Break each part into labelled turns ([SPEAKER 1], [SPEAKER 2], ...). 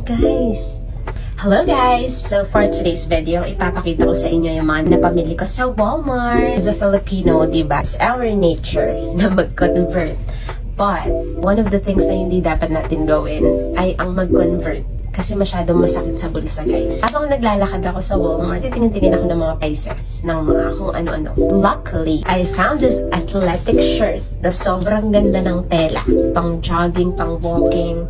[SPEAKER 1] guys! Hello guys! So for today's video, ipapakita ko sa inyo yung mga napamili ko sa Walmart. As a Filipino, diba? It's our nature na mag-convert. But, one of the things na hindi dapat natin gawin ay ang mag-convert. Kasi masyadong masakit sa bulsa, guys. Habang naglalakad ako sa Walmart, titingin ako ng mga prices ng mga kung ano-ano. Luckily, I found this athletic shirt na sobrang ganda ng tela. Pang jogging, pang walking,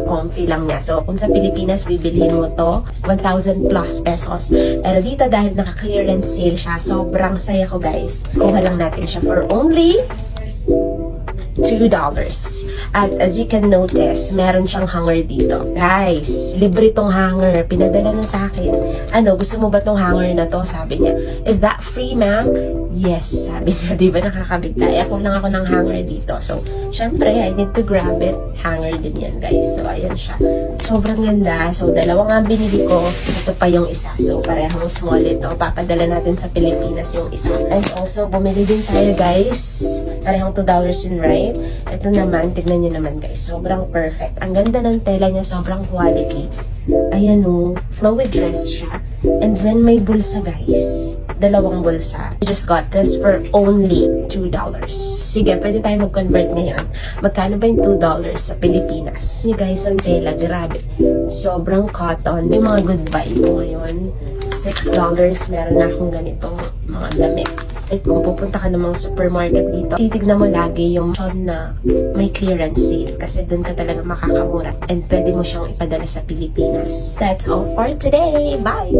[SPEAKER 1] comfy lang niya. So, kung sa Pilipinas, bibilhin mo to, 1,000 plus pesos. Pero dito, dahil naka-clearance sale siya, sobrang saya ko, guys. Kuha lang natin siya for only $2. At as you can notice, meron siyang hanger dito. Guys, libre tong hanger. Pinadala na sa akin. Ano, gusto mo ba tong hanger na to? Sabi niya. Is that free, ma'am? Yes, sabi niya. Di ba nakakabigla? Ako lang ako ng hanger dito. So, syempre, I need to grab it. Hanger din yan, guys. So, ayan siya. Sobrang ganda. So, dalawa nga binili ko. Ito pa yung isa. So, parehong small ito. Papadala natin sa Pilipinas yung isa. And also, bumili din tayo, guys. Parehong $2 yun, right? Ito naman, tignan nyo naman guys, sobrang perfect. Ang ganda ng tela niya, sobrang quality. Ayan o, flowy dress siya. And then may bulsa guys. Dalawang bulsa. I just got this for only $2. Sige, pwede tayo mag-convert ngayon. Magkano ba yung $2 sa Pilipinas? Yung guys, ang tela, grabe. Sobrang cotton. Yung mga good buy ko ngayon. $6, meron na akong ganitong mga damit. At kung pupunta ka ng mga supermarket dito, titignan mo lagi yung na may clearance sale kasi doon ka talaga makakamura and pwede mo siyang ipadala sa Pilipinas. That's all for today. Bye!